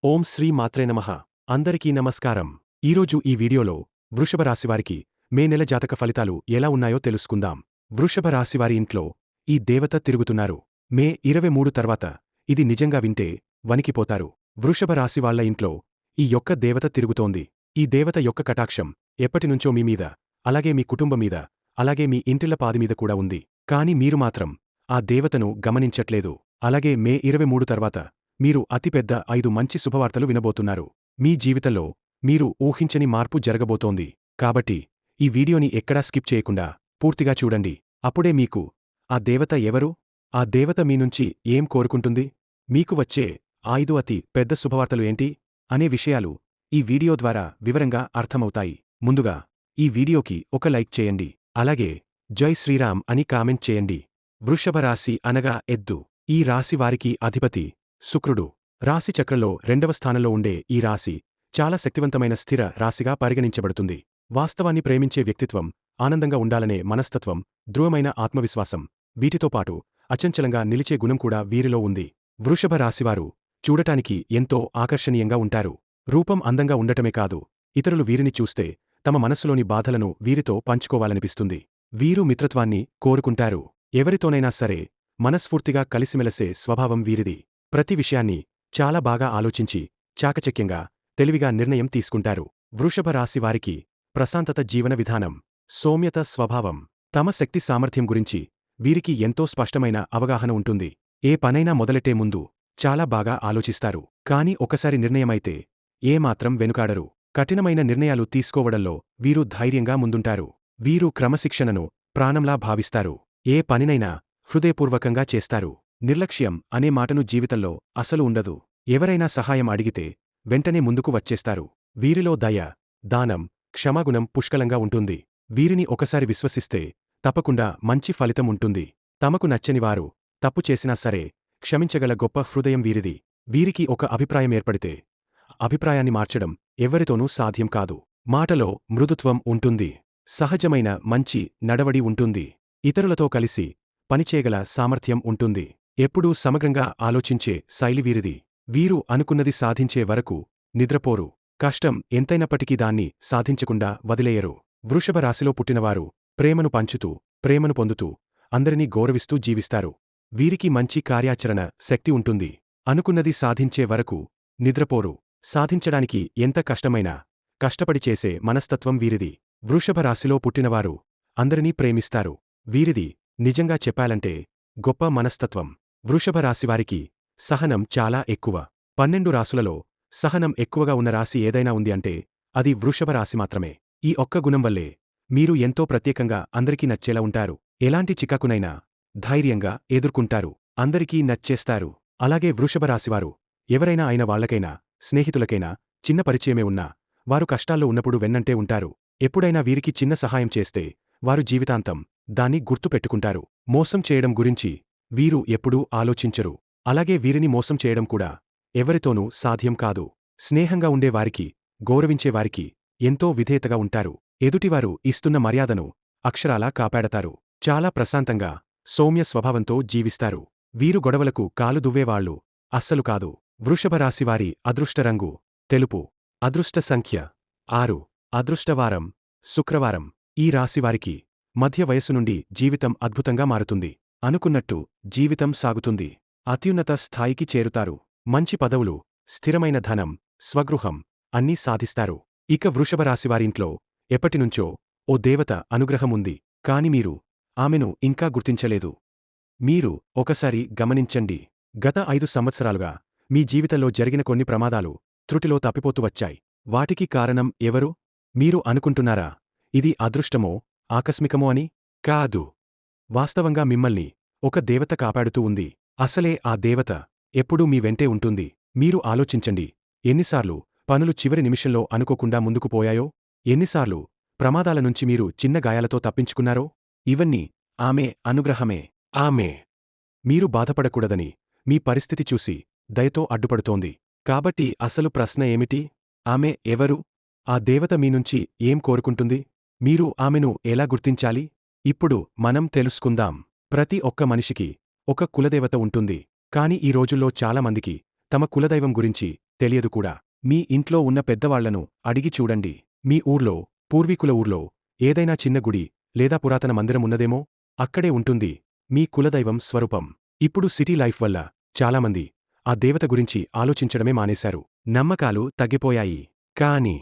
ఓం శ్రీ మాత్రే నమః. అందరికీ నమస్కారం. ఈరోజు ఈ వీడియోలో వృషభ రాశివారికి మే నెల జాతక ఫలితాలు ఎలా ఉన్నాయో తెలుసుకుందాం. వృషభ రాశివారి ఇంట్లో ఈ దేవత తిరుగుతున్నారు. మే 23 తర్వాత ఇది నిజంగా వింటే వణికిపోతారు. వృషభ రాశి వాళ్ళ ఇంట్లో ఈ యొక్క దేవత తిరుగుతోంది. ఈ దేవత యొక్క కటాక్షం ఎప్పటినుంచో మీ మీద, అలాగే మీ కుటుంబం మీద, అలాగే మీ ఇంటిళ్ళ పాది మీద కూడా ఉంది. కాని మీరు మాత్రం ఆ దేవతను గమనించట్లేదు. అలాగే మే 23 తర్వాత మీరు అతిపెద్ద 5 మంచి శుభవార్తలు వినబోతున్నారు. మీ జీవితంలో మీరు ఊహించని మార్పు జరగబోతోంది. కాబట్టి ఈ వీడియోని ఎక్కడా స్కిప్ చేయకుండా పూర్తిగా చూడండి. అప్పుడే మీకు ఆ దేవత ఎవరు? ఆ దేవత మీ నుంచి ఏం కోరుకుంటుంది? మీకు వచ్చే 5 అతి పెద్ద శుభవార్తలు ఏంటి? అనే విషయాలు ఈ వీడియో ద్వారా వివరంగా అర్థమవుతాయి. ముందుగా ఈ వీడియోకి ఒక లైక్ చేయండి. అలాగే జై శ్రీరామ్ అని కామెంట్ చేయండి. వృషభ రాశి అనగా ఎద్దు. ఈ రాశి వారికి అధిపతి శుక్రుడు. రాశి చక్రంలో 2వ స్థానంలో ఉండే ఈ రాశి చాలా శక్తివంతమైన స్థిర రాశిగా పరిగణించబడుతుంది. వాస్తవాన్ని ప్రేమించే వ్యక్తిత్వం, ఆనందంగా ఉండాలనే మనస్తత్వం, ధృవమైన ఆత్మవిశ్వాసం, వీటితో పాటు అచంచలంగా నిలిచే గుణం కూడా వీరిలో ఉంది. వృషభ రాశివారు చూడటానికి ఎంతో ఆకర్షణీయంగా ఉంటారు. రూపం అందంగా ఉండటమే కాదు, ఇతరులు వీరిని చూస్తే తమ మనస్సులోని బాధలను వీరితో పంచుకోవాలనిపిస్తుంది. వీరు మిత్రత్వాన్ని కోరుకుంటారు. ఎవరితోనైనా సరే మనస్ఫూర్తిగా కలిసిమెలసే స్వభావం వీరిది. ప్రతి విషయాన్ని చాలా బాగా ఆలోచించి, చాకచక్యంగా, తెలివిగా నిర్ణయం తీసుకుంటారు. వృషభ రాశి వారికి ప్రశాంతత జీవన విధానం, సౌమ్యత స్వభావం, తమ శక్తి సామర్థ్యం గురించి వీరికి ఎంతో స్పష్టమైన అవగాహన ఉంటుంది. ఏ పనైనా మొదలెట్టే ముందు చాలా బాగా ఆలోచిస్తారు. కాని ఒకసారి నిర్ణయమైతే ఏమాత్రం వెనుకాడరు. కఠినమైన నిర్ణయాలు తీసుకోవడంలో వీరు ధైర్యంగా ముందుంటారు. వీరు క్రమశిక్షణను ప్రాణంలా భావిస్తారు. ఏ పనినైనా హృదయపూర్వకంగా చేస్తారు. నిర్లక్ష్యం అనే మాటను జీవితంలో అసలు ఉండదు. ఎవరైనా సహాయం అడిగితే వెంటనే ముందుకు వచ్చేస్తారు. వీరిలో దయ, దానం, క్షమాగుణం పుష్కలంగా ఉంటుంది. వీరిని ఒకసారి విశ్వసిస్తే తప్పకుండా మంచి ఫలితం ఉంటుంది. తమకు నచ్చనివారు తప్పు చేసినా సరే క్షమించగల గొప్ప హృదయం వీరిది. వీరికి ఒక అభిప్రాయం ఏర్పడితే అభిప్రాయాన్ని మార్చడం ఎవ్వరితోనూ సాధ్యం కాదు. మాటలో మృదుత్వం ఉంటుంది. సహజమైన మంచి నడవడి ఉంటుంది. ఇతరులతో కలిసి పనిచేయగల సామర్థ్యం ఉంటుంది. ఎప్పుడూ సమగ్రంగా ఆలోచించే శైలి వీరిది. వీరు అనుకున్నది సాధించే వరకు నిద్రపోరు. కష్టం ఎంతైనప్పటికీ దాన్ని సాధించకుండా వదిలేయరు. వృషభ రాశిలో పుట్టినవారు ప్రేమను పంచుతూ, ప్రేమను పొందుతూ, అందరినీ గౌరవిస్తూ జీవిస్తారు. వీరికి మంచి కార్యాచరణ శక్తి ఉంటుంది. అనుకున్నది సాధించే వరకు నిద్రపోరు. సాధించడానికి ఎంత కష్టమైనా కష్టపడి చేసే మనస్తత్వం వీరిది. వృషభ రాశిలో పుట్టినవారు అందరినీ ప్రేమిస్తారు. వీరిది నిజంగా చెప్పాలంటే గొప్ప మనస్తత్వం. వృషభ రాశివారికి సహనం చాలా ఎక్కువ. 12 రాశులలో సహనం ఎక్కువగా ఉన్న రాశి ఏదైనా ఉంది అంటే అది వృషభ రాశి మాత్రమే. ఈ ఒక్క గుణం వల్లే మీరు ఎంతో ప్రత్యేకంగా అందరికీ నచ్చేలా ఉంటారు. ఎలాంటి చికాకునైనా ధైర్యంగా ఎదుర్కొంటారు. అందరికీ నచ్చేస్తారు. అలాగే వృషభ రాశివారు ఎవరైనా అయిన వాళ్లకైనా, స్నేహితులకైనా చిన్న పరిచయమే ఉన్నా వారు కష్టాల్లో ఉన్నప్పుడు వెన్నంటే ఉంటారు. ఎప్పుడైనా వీరికి చిన్న సహాయం చేస్తే వారు జీవితాంతం దాన్ని గుర్తు పెట్టుకుంటారు. మోసం చేయడం గురించి వీరు ఎప్పుడూ ఆలోచించరు. అలాగే వీరిని మోసం చేయడం కూడా ఎవరితోనూ సాధ్యం కాదు. స్నేహంగా ఉండేవారికి, గౌరవించేవారికి ఎంతో విధేయతగా ఉంటారు. ఎదుటివారు ఇస్తున్న మర్యాదను అక్షరాలా కాపాడతారు. చాలా ప్రశాంతంగా, సౌమ్య స్వభావంతో జీవిస్తారు. వీరు గొడవలకు కాలు దువ్వేవాళ్లు అస్సలు కాదు. వృషభ రాశివారి అదృష్ట రంగు తెలుపు. అదృష్ట సంఖ్య 6. అదృష్టవారం శుక్రవారం. ఈ రాశివారికి మధ్య వయస్సు నుండి జీవితం అద్భుతంగా మారుతుంది. అనుకున్నట్టు జీవితం సాగుతుంది. అత్యున్నత స్థాయికి చేరుతారు. మంచి పదవులు, స్థిరమైన ధనం, స్వగృహం అన్నీ సాధిస్తారు. ఇక వృషభ రాశివారింట్లో ఎప్పటినుంచో ఓ దేవత అనుగ్రహం ఉంది. కాని మీరు ఆమెను ఇంకా గుర్తించలేదు. మీరు ఒకసారి గమనించండి. గత 5 సంవత్సరాలుగా మీ జీవితంలో జరిగిన కొన్ని ప్రమాదాలు త్రుటిలో తప్పిపోతూ వచ్చాయి. వాటికి కారణం ఎవరు? మీరు అనుకుంటున్నారా ఇది అదృష్టమో, ఆకస్మికమో అని? కాదు. వాస్తవంగా మిమ్మల్ని ఒక దేవత కాపాడుతూ ఉంది. అసలే ఆ దేవత ఎప్పుడూ మీ వెంటే ఉంటుంది. మీరు ఆలోచించండి. ఎన్నిసార్లు పనులు చివరి నిమిషంలో అనుకోకుండా ముందుకు పోయాయో? ఎన్నిసార్లు ప్రమాదాల నుంచి మీరు చిన్న గాయాలతో తప్పించుకున్నారో? ఇవన్నీ ఆమె అనుగ్రహమే. ఆమె మీరు బాధపడకూడదని మీ పరిస్థితి చూసి దయతో అడ్డుపడుతోంది. కాబట్టి అసలు ప్రశ్న ఏమిటి? ఆమె ఎవరు? ఆ దేవత మీ నుంచి ఏం కోరుకుంటుంది? మీరు ఆమెను ఎలా గుర్తించాలి? ఇప్పుడు మనం తెలుసుకుందాం. ప్రతి ఒక్క మనిషికి ఒక కులదేవత ఉంటుంది. కాని ఈ రోజుల్లో చాలామందికి తమ కులదైవం గురించి తెలియదు కూడా. మీ ఇంట్లో ఉన్న పెద్దవాళ్లను అడిగి చూడండి. మీ ఊర్లో, పూర్వీకుల ఊర్లో ఏదైనా చిన్న గుడి లేదా పురాతన మందిరం ఉన్నదేమో? అక్కడే ఉంటుంది మీ కులదైవం స్వరూపం. ఇప్పుడు సిటీ లైఫ్ వల్ల చాలామంది ఆ దేవత గురించి ఆలోచించడమే మానేశారు. నమ్మకాలు తగ్గిపోయాయి. కానీ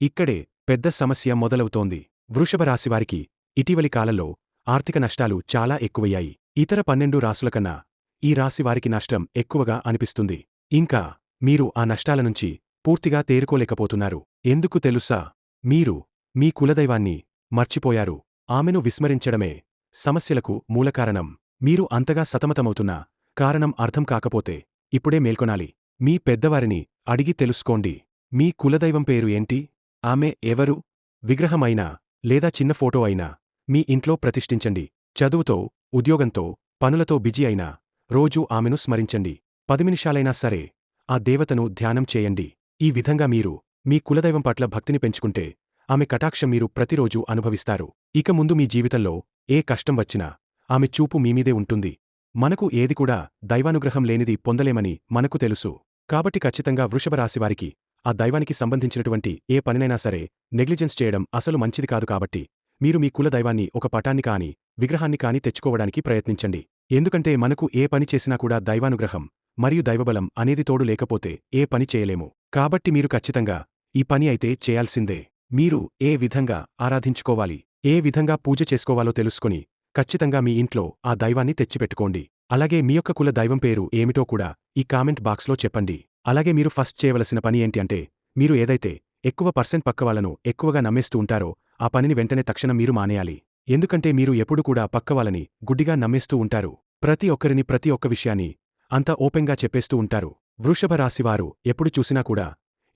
ఇక్కడే పెద్ద సమస్య మొదలవుతోంది. వృషభ రాశివారికి ఇటీవలి కాలంలో ఆర్థిక నష్టాలు చాలా ఎక్కువయ్యాయి. ఇతర 12 రాసుల కన్నా ఈ రాశివారికి నష్టం ఎక్కువగా అనిపిస్తుంది. ఇంకా మీరు ఆ నష్టాల నుంచి పూర్తిగా తేరుకోలేకపోతున్నారు. ఎందుకు తెలుసా? మీరు మీ కులదైవాన్ని మర్చిపోయారు. ఆమెను విస్మరించడమే సమస్యలకు మూలకారణం. మీరు అంతగా సతమతమవుతున్న కారణం అర్థం కాకపోతే ఇప్పుడే మేల్కొనాలి. మీ పెద్దవారిని అడిగి తెలుసుకోండి. మీ కులదైవం పేరు ఏంటి? ఆమె ఎవరు? విగ్రహం అయినా లేదా చిన్న ఫోటో అయినా మీ ఇంట్లో ప్రతిష్ఠించండి. చదువుతో, ఉద్యోగంతో, పనులతో బిజీ అయినా రోజూ ఆమెను స్మరించండి. 10 నిమిషాలైనా సరే ఆ దేవతను ధ్యానం చేయండి. ఈ విధంగా మీరు మీ కులదైవం పట్ల భక్తిని పెంచుకుంటే ఆమె కటాక్షం మీరు ప్రతిరోజూ అనుభవిస్తారు. ఇక ముందు మీ జీవితంలో ఏ కష్టం వచ్చినా ఆమె చూపు మీమీదే ఉంటుంది. మనకు ఏది కూడా దైవానుగ్రహం లేనిది పొందలేమని మనకు తెలుసు. కాబట్టి ఖచ్చితంగా వృషభ రాశివారికి ఆ దైవానికి సంబంధించినటువంటి ఏ పనినైనా సరే నెగ్లిజెన్స్ చేయడం అసలు మంచిది కాదు. కాబట్టి మీరు మీ కుల దైవాన్ని ఒక పటాన్ని కాని విగ్రహాన్ని కాని తెచ్చుకోవడానికి ప్రయత్నించండి. ఎందుకంటే మనకు ఏ పని చేసినా కూడా దైవానుగ్రహం మరియు దైవబలం అనేది తోడు లేకపోతే ఏ పని చేయలేము. కాబట్టి మీరు ఖచ్చితంగా ఈ పని అయితే చేయాల్సిందే. మీరు ఏ విధంగా ఆరాధించుకోవాలి, ఏ విధంగా పూజ చేసుకోవాలో తెలుసుకొని ఖచ్చితంగా మీ ఇంట్లో ఆ దైవాన్ని తెచ్చిపెట్టుకోండి. అలాగే మీ యొక్క కుల దైవం పేరు ఏమిటో కూడా ఈ కామెంట్ బాక్స్లో చెప్పండి. అలాగే మీరు ఫస్ట్ చేయవలసిన పని ఏంటి అంటే, మీరు ఏదైతే ఎక్కువ పర్సెంట్ పక్కవాళ్లను ఎక్కువగా నమ్మేస్తూ ఉంటారో ఆ పనిని వెంటనే తక్షణం మీరు మానేయాలి. ఎందుకంటే మీరు ఎప్పుడు కూడా పక్కవాళ్ళని గుడ్డిగా నమ్మేస్తూ ఉంటారు. ప్రతి ఒక్కరిని ప్రతి ఒక్క విషయాన్ని అంత ఓపెన్గా చెప్పేస్తూ ఉంటారు. వృషభ రాశివారు ఎప్పుడు చూసినా కూడా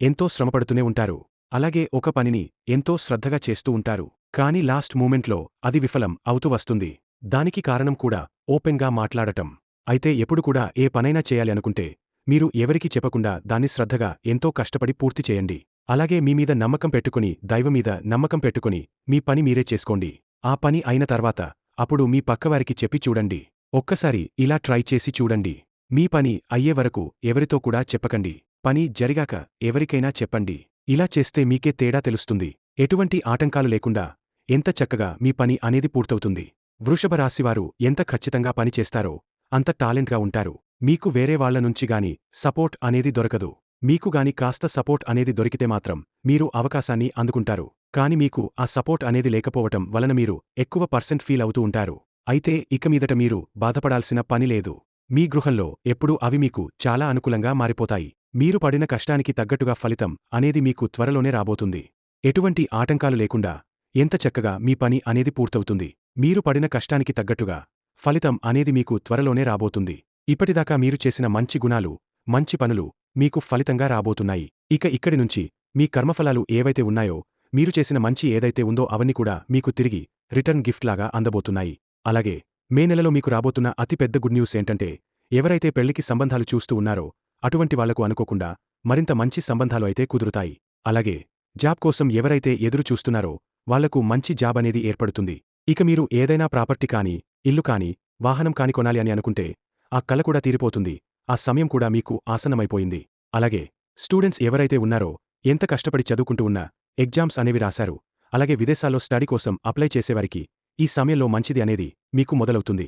ఎంతో శ్రమపడుతూనే ఉంటారు. అలాగే ఒక పనిని ఎంతో శ్రద్ధగా చేస్తూ ఉంటారు. కానీ లాస్ట్ మూమెంట్లో అది విఫలం అవుతూ వస్తుంది. దానికి కారణం కూడా ఓపెన్గా మాట్లాడటం. అయితే ఎప్పుడు కూడా ఏ పనైనా చేయాలి అనుకుంటే మీరు ఎవరికీ చెప్పకుండా దాన్ని శ్రద్ధగా ఎంతో కష్టపడి పూర్తి చేయండి. అలాగే మీ మీద నమ్మకం పెట్టుకుని దైవం మీద నమ్మకం పెట్టుకుని మీ పని మీరే చేసుకోండి. ఆ పని అయిన తర్వాత అప్పుడు మీ పక్కవారికి చెప్పి చూడండి. ఒక్కసారి ఇలా ట్రై చేసి చూడండి. మీ పని అయ్యే వరకు ఎవరితో కూడా చెప్పకండి. పని జరిగాక ఎవరికైనా చెప్పండి. ఇలా చేస్తే మీకే తేడా తెలుస్తుంది. ఎటువంటి ఆటంకాలు లేకుండా ఎంత చక్కగా మీ పని అనేది పూర్తవుతుంది. వృషభ రాశివారు ఎంత ఖచ్చితంగా పని చేస్తారో అంత టాలెంట్గా ఉంటారు. మీకు వేరే వాళ్ల నుంచి గాని సపోర్ట్ అనేది దొరకదు. మీకు గాని కాస్త సపోర్ట్ అనేది దొరికితే మాత్రం మీరు అవకాశాన్ని అందుకుంటారు. కాని మీకు ఆ సపోర్ట్ అనేది లేకపోవటం వలన మీరు ఎక్కువ పర్సెంట్ ఫీల్ అవుతూ ఉంటారు. అయితే ఇక మీదట మీరు బాధపడాల్సిన పని లేదు. మీ గృహంలో ఎప్పుడూ అవి మీకు చాలా అనుకూలంగా మారిపోతాయి. మీరు పడిన కష్టానికి తగ్గట్టుగా ఫలితం అనేది మీకు త్వరలోనే రాబోతుంది. ఎటువంటి ఆటంకాలు లేకుండా ఎంత చక్కగా మీ పని అనేది పూర్తవుతుంది. మీరు పడిన కష్టానికి తగ్గట్టుగా ఫలితం అనేది మీకు త్వరలోనే రాబోతుంది. ఇప్పటిదాకా మీరు చేసిన మంచి గుణాలు, మంచి పనులు మీకు ఫలితంగా రాబోతున్నాయి. ఇక ఇక్కడి నుంచి మీ కర్మఫలాలు ఏవైతే ఉన్నాయో, మీరు చేసిన మంచి ఏదైతే ఉందో అవన్నీ కూడా మీకు తిరిగి రిటర్న్ గిఫ్ట్ లాగా అందబోతున్నాయి. అలాగే మే నెలలో మీకు రాబోతున్న అతి పెద్ద గుడ్ న్యూస్ ఏంటంటే, ఎవరైతే పెళ్లికి సంబంధాలు చూస్తూ ఉన్నారో అటువంటి వాళ్లకు అనుకోకుండా మరింత మంచి సంబంధాలు అయితే కుదురుతాయి. అలాగే జాబ్ కోసం ఎవరైతే ఎదురు చూస్తున్నారో వాళ్లకు మంచి జాబ్ అనేది ఏర్పడుతుంది. ఇక మీరు ఏదైనా ప్రాపర్టీ కానీ, ఇల్లు కానీ, వాహనం కాని కొనాలి అని అనుకుంటే ఆ కల కూడా తీరిపోతుంది. ఆ సమయం కూడా మీకు ఆసన్నమైపోయింది. అలాగే స్టూడెంట్స్ ఎవరైతే ఉన్నారో ఎంత కష్టపడి చదువుకుంటూ ఉన్నా ఎగ్జామ్స్ అనేవి రాశారు. అలాగే విదేశాల్లో స్టడీ కోసం అప్లై చేసేవారికి ఈ సమయంలో మంచిది అనేది మీకు మొదలవుతుంది.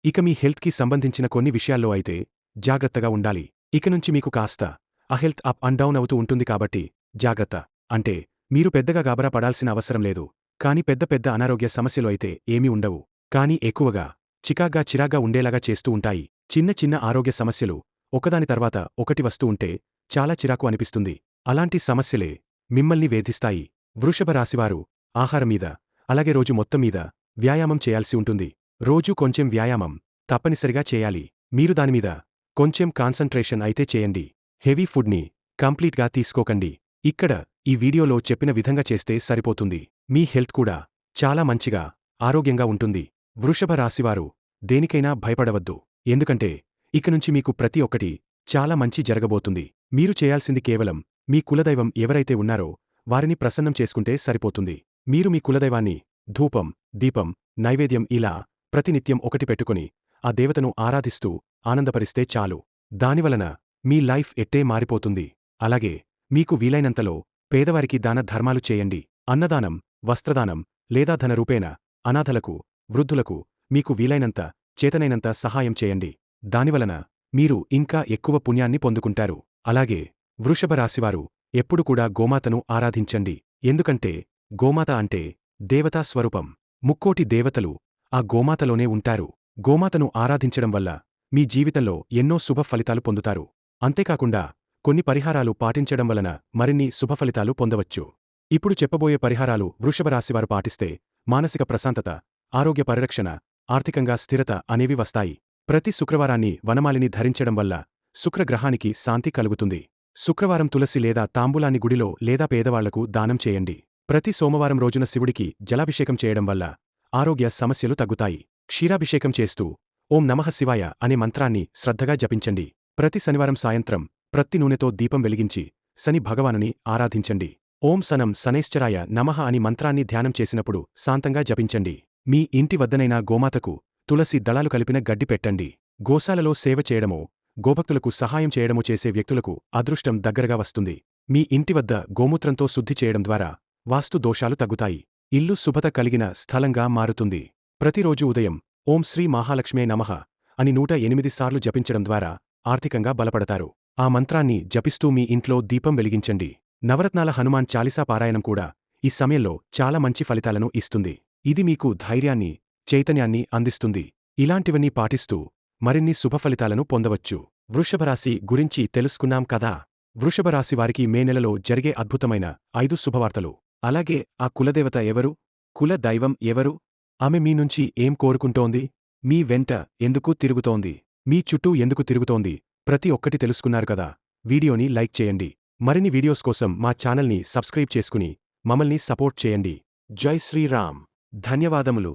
ఇక మీ హెల్త్కి సంబంధించిన కొన్ని విషయాల్లో అయితే జాగ్రత్తగా ఉండాలి. ఇక నుంచి మీకు కాస్త ఆ హెల్త్ అప్ అండ్ డౌన్ అవుతూ ఉంటుంది. కాబట్టి జాగ్రత్త. అంటే మీరు పెద్దగా గాబరా పడాల్సిన అవసరం లేదు. కానీ పెద్ద పెద్ద అనారోగ్య సమస్యలు అయితే ఏమీ ఉండవు. కానీ ఎక్కువగా చిరాగ్గా ఉండేలాగా చేస్తూ ఉంటాయి. చిన్న చిన్న ఆరోగ్య సమస్యలు ఒకదాని తర్వాత ఒకటి వస్తూ ఉంటే చాలా చిరాకు అనిపిస్తుంది. అలాంటి సమస్యలే మిమ్మల్ని వేధిస్తాయి. వృషభ రాశివారు ఆహారం మీద, అలాగే రోజు మొత్తం మీద వ్యాయామం చేయాల్సి ఉంటుంది. రోజూ కొంచెం వ్యాయామం తప్పనిసరిగా చేయాలి. మీరు దానిమీద కొంచెం కాన్సంట్రేషన్ అయితే చేయండి. హెవీ ఫుడ్ని కంప్లీట్గా తీసుకోకండి. ఇక్కడ ఈ వీడియోలో చెప్పిన విధంగా చేస్తే సరిపోతుంది. మీ హెల్త్ కూడా చాలా మంచిగా, ఆరోగ్యంగా ఉంటుంది. వృషభ రాశివారు దేనికైనా భయపడవద్దు. ఎందుకంటే ఇక నుంచి మీకు ప్రతి ఒక్కటి చాలా మంచి జరగబోతుంది. మీరు చేయాల్సింది కేవలం మీ కులదైవం ఎవరైతే ఉన్నారో వారిని ప్రసన్నం చేసుకుంటే సరిపోతుంది. మీరు మీ కులదైవాన్ని ధూపం, దీపం, నైవేద్యం ఇలా ప్రతినిత్యం ఒకటి పెట్టుకుని ఆ దేవతను ఆరాధిస్తూ ఆనందపరిస్తే చాలు. దానివలన మీ లైఫ్ ఎట్టే మారిపోతుంది. అలాగే మీకు వీలైనంతలో పేదవారికి దాన ధర్మాలు చేయండి. అన్నదానం, వస్త్రదానం లేదా ధన రూపేణ అనాథలకు, వృద్ధులకు మీకు వీలైనంత, చేతనైనంత సహాయం చేయండి. దానివలన మీరు ఇంకా ఎక్కువ పుణ్యాన్ని పొందుకుంటారు. అలాగే వృషభ రాశివారు ఎప్పుడు కూడా గోమాతను ఆరాధించండి. ఎందుకంటే గోమాత అంటే దేవతా స్వరూపం. ముక్కోటి దేవతలు ఆ గోమాతలోనే ఉంటారు. గోమాతను ఆరాధించడం వల్ల మీ జీవితంలో ఎన్నో శుభ ఫలితాలు పొందుతారు. అంతేకాకుండా కొన్ని పరిహారాలు పాటించడం వలన మరిన్ని శుభఫలితాలు పొందవచ్చు. ఇప్పుడు చెప్పబోయే పరిహారాలు వృషభ రాశివారు పాటిస్తే మానసిక ప్రశాంతత, ఆరోగ్య పరిరక్షణ, ఆర్థికంగా స్థిరత అనేవి వస్తాయి. ప్రతి శుక్రవారాన్ని వనమాలిని ధరించడం వల్ల శుక్రగ్రహానికి శాంతి కలుగుతుంది. శుక్రవారం తులసి లేదా తాంబూలాన్ని గుడిలో లేదా పేదవాళ్లకు దానం చేయండి. ప్రతి సోమవారం రోజున శివుడికి జలాభిషేకం చేయడం వల్ల ఆరోగ్య సమస్యలు తగ్గుతాయి. క్షీరాభిషేకం చేస్తూ ఓం నమః శివాయ అనే మంత్రాన్ని శ్రద్ధగా జపించండి. ప్రతి శనివారం సాయంత్రం ప్రత్తి నూనెతో దీపం వెలిగించి శని భగవానుని ఆరాధించండి. ఓం సనం శనైశ్చరాయ నమః అని మంత్రాన్ని ధ్యానం చేసినప్పుడు శాంతంగా జపించండి. మీ ఇంటి వద్దనైనా గోమాతకు తులసి దళాలు కలిపిన గడ్డి పెట్టండి. గోశాలలో సేవ చేయడమో, గోభక్తులకు సహాయం చేయడమో చేసే వ్యక్తులకు అదృష్టం దగ్గరగా వస్తుంది. మీ ఇంటి వద్ద గోమూత్రంతో శుద్ధి చేయడం ద్వారా వాస్తు దోషాలు తగ్గుతాయి. ఇల్లు శుభత కలిగిన స్థలంగా మారుతుంది. ప్రతిరోజు ఉదయం ఓం శ్రీ మహాలక్ష్మే నమః అని 108 సార్లు జపించడం ద్వారా ఆర్థికంగా బలపడతారు. ఆ మంత్రాన్ని జపిస్తూ మీ ఇంట్లో దీపం వెలిగించండి. నవరత్నాల హనుమాన్ చాలీసా పారాయణం కూడా ఈ సమయంలో చాలా మంచి ఫలితాలను ఇస్తుంది. ఇది మీకు ధైర్యాన్ని, చైతన్యాన్ని అందిస్తుంది. ఇలాంటివన్నీ పాటిస్తూ మరిన్ని శుభఫలితాలను పొందవచ్చు. వృషభరాశి గురించి తెలుసుకున్నాం కదా. వృషభరాశి వారికి మే నెలలో జరిగే అద్భుతమైన 5 శుభవార్తలు. అలాగే ఆ కులదేవత ఎవరు? కుల దైవం ఎవరు? ఆమె మీ నుంచి ఏం కోరుకుంటోంది? మీ వెంట ఎందుకు తిరుగుతోంది? మీ చుట్టూ ఎందుకు తిరుగుతోంది? ప్రతి ఒక్కటి తెలుసుకున్నారు కదా. వీడియోని లైక్ చేయండి. మరిన్ని వీడియోస్ కోసం మా ఛానల్ని సబ్స్క్రైబ్ చేసుకుని మమ్మల్ని సపోర్ట్ చేయండి. జై శ్రీరామ్. ధన్యవాదములు.